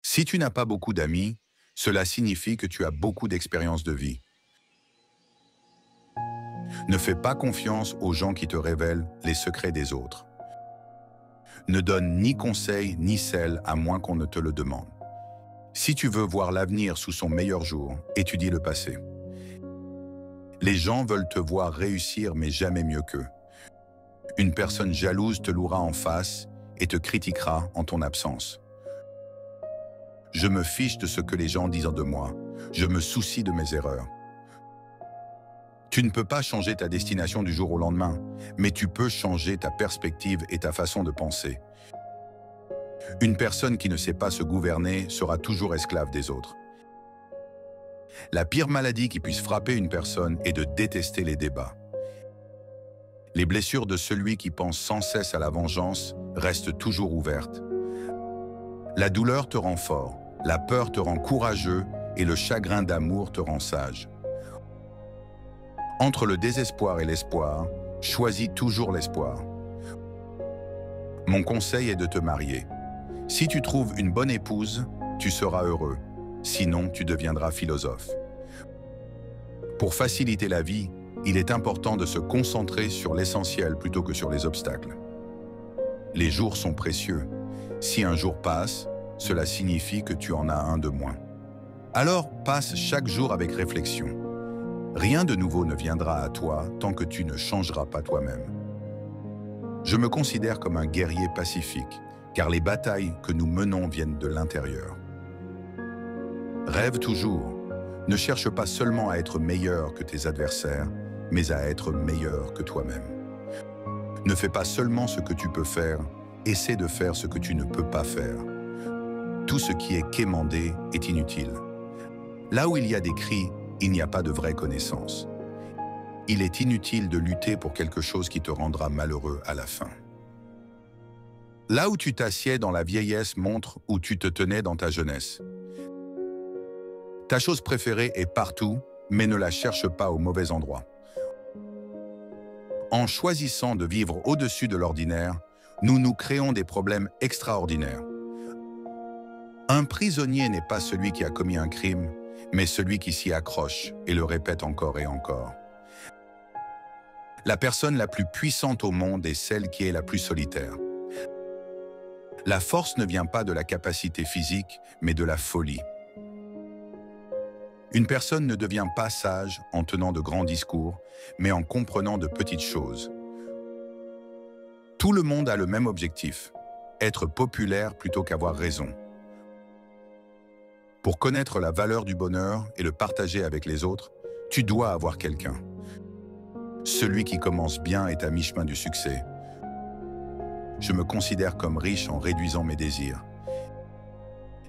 Si tu n'as pas beaucoup d'amis, cela signifie que tu as beaucoup d'expérience de vie. Ne fais pas confiance aux gens qui te révèlent les secrets des autres. Ne donne ni conseil ni sel à moins qu'on ne te le demande. Si tu veux voir l'avenir sous son meilleur jour, étudie le passé. Les gens veulent te voir réussir mais jamais mieux qu'eux. Une personne jalouse te louera en face et te critiquera en ton absence. Je me fiche de ce que les gens disent de moi. Je me soucie de mes erreurs. Tu ne peux pas changer ta destination du jour au lendemain, mais tu peux changer ta perspective et ta façon de penser. Une personne qui ne sait pas se gouverner sera toujours esclave des autres. La pire maladie qui puisse frapper une personne est de détester les débats. Les blessures de celui qui pense sans cesse à la vengeance restent toujours ouvertes. La douleur te rend fort, la peur te rend courageux et le chagrin d'amour te rend sage. Entre le désespoir et l'espoir, choisis toujours l'espoir. Mon conseil est de te marier. Si tu trouves une bonne épouse, tu seras heureux. Sinon, tu deviendras philosophe. Pour faciliter la vie, il est important de se concentrer sur l'essentiel plutôt que sur les obstacles. Les jours sont précieux. Si un jour passe, cela signifie que tu en as un de moins. Alors, passe chaque jour avec réflexion. Rien de nouveau ne viendra à toi tant que tu ne changeras pas toi-même. Je me considère comme un guerrier pacifique, car les batailles que nous menons viennent de l'intérieur. Rêve toujours. Ne cherche pas seulement à être meilleur que tes adversaires, mais à être meilleur que toi-même. Ne fais pas seulement ce que tu peux faire, essaie de faire ce que tu ne peux pas faire. Tout ce qui est quémandé est inutile. Là où il y a des cris, il n'y a pas de vraie connaissance. Il est inutile de lutter pour quelque chose qui te rendra malheureux à la fin. Là où tu t'assieds dans la vieillesse montre où tu te tenais dans ta jeunesse. Ta chose préférée est partout, mais ne la cherche pas au mauvais endroit. En choisissant de vivre au-dessus de l'ordinaire, nous nous créons des problèmes extraordinaires. Un prisonnier n'est pas celui qui a commis un crime, mais celui qui s'y accroche et le répète encore et encore. La personne la plus puissante au monde est celle qui est la plus solitaire. La force ne vient pas de la capacité physique, mais de la folie. Une personne ne devient pas sage en tenant de grands discours, mais en comprenant de petites choses. Tout le monde a le même objectif, être populaire plutôt qu'avoir raison. Pour connaître la valeur du bonheur et le partager avec les autres, tu dois avoir quelqu'un. Celui qui commence bien est à mi-chemin du succès. Je me considère comme riche en réduisant mes désirs.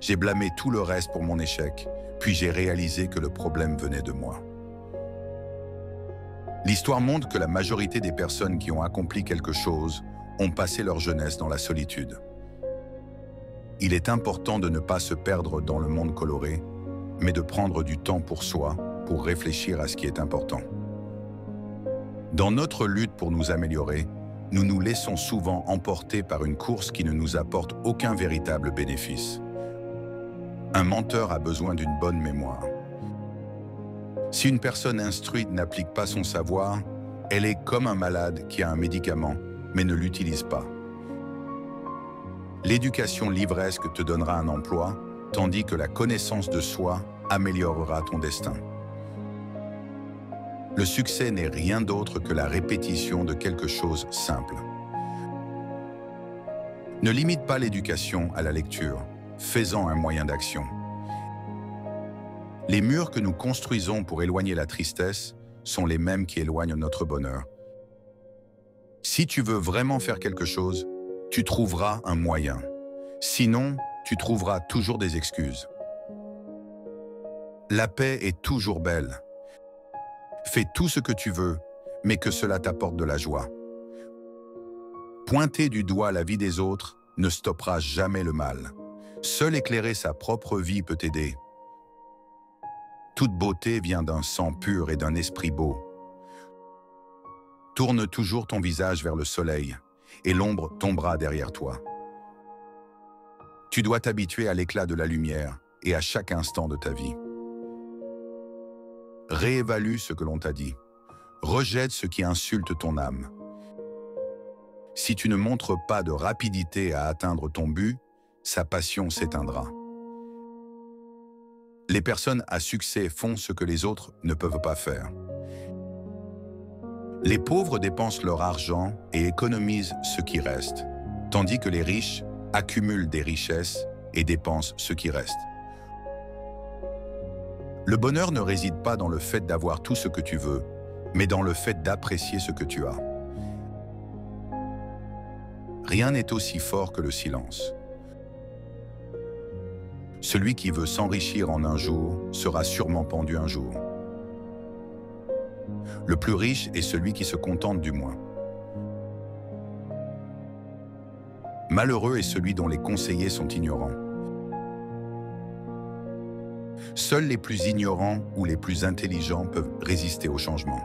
J'ai blâmé tout le reste pour mon échec, puis j'ai réalisé que le problème venait de moi. L'histoire montre que la majorité des personnes qui ont accompli quelque chose ont passé leur jeunesse dans la solitude. Il est important de ne pas se perdre dans le monde coloré, mais de prendre du temps pour soi, pour réfléchir à ce qui est important. Dans notre lutte pour nous améliorer, nous nous laissons souvent emporter par une course qui ne nous apporte aucun véritable bénéfice. Un menteur a besoin d'une bonne mémoire. Si une personne instruite n'applique pas son savoir, elle est comme un malade qui a un médicament, mais ne l'utilise pas. L'éducation livresque te donnera un emploi, tandis que la connaissance de soi améliorera ton destin. Le succès n'est rien d'autre que la répétition de quelque chose simple. Ne limite pas l'éducation à la lecture, fais-en un moyen d'action. Les murs que nous construisons pour éloigner la tristesse sont les mêmes qui éloignent notre bonheur. Si tu veux vraiment faire quelque chose, tu trouveras un moyen. Sinon, tu trouveras toujours des excuses. La paix est toujours belle. Fais tout ce que tu veux, mais que cela t'apporte de la joie. Pointer du doigt la vie des autres ne stoppera jamais le mal. Seul éclairer sa propre vie peut t'aider. Toute beauté vient d'un sang pur et d'un esprit beau. Tourne toujours ton visage vers le soleil, et l'ombre tombera derrière toi. Tu dois t'habituer à l'éclat de la lumière et à chaque instant de ta vie. Réévalue ce que l'on t'a dit. Rejette ce qui insulte ton âme. Si tu ne montres pas de rapidité à atteindre ton but, sa passion s'éteindra. Les personnes à succès font ce que les autres ne peuvent pas faire. Les pauvres dépensent leur argent et économisent ce qui reste, tandis que les riches accumulent des richesses et dépensent ce qui reste. Le bonheur ne réside pas dans le fait d'avoir tout ce que tu veux, mais dans le fait d'apprécier ce que tu as. Rien n'est aussi fort que le silence. Celui qui veut s'enrichir en un jour sera sûrement pendu un jour. Le plus riche est celui qui se contente du moins. Malheureux est celui dont les conseillers sont ignorants. Seuls les plus ignorants ou les plus intelligents peuvent résister au changement.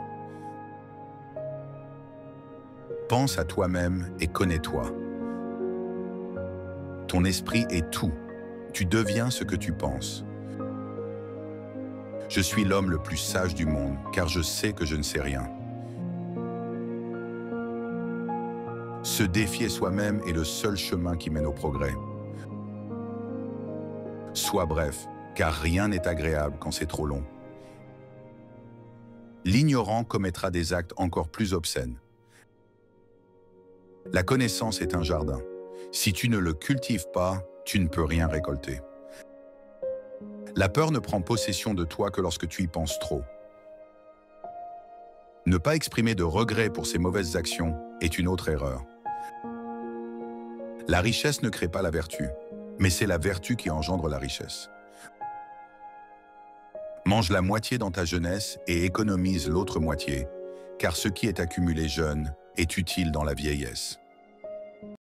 Pense à toi-même et connais-toi. Ton esprit est tout. Tu deviens ce que tu penses. Je suis l'homme le plus sage du monde, car je sais que je ne sais rien. Se défier soi-même est le seul chemin qui mène au progrès. Sois bref, car rien n'est agréable quand c'est trop long. L'ignorant commettra des actes encore plus obscènes. La connaissance est un jardin. Si tu ne le cultives pas, tu ne peux rien récolter. La peur ne prend possession de toi que lorsque tu y penses trop. Ne pas exprimer de regret pour ses mauvaises actions est une autre erreur. La richesse ne crée pas la vertu, mais c'est la vertu qui engendre la richesse. Mange la moitié dans ta jeunesse et économise l'autre moitié, car ce qui est accumulé jeune est utile dans la vieillesse.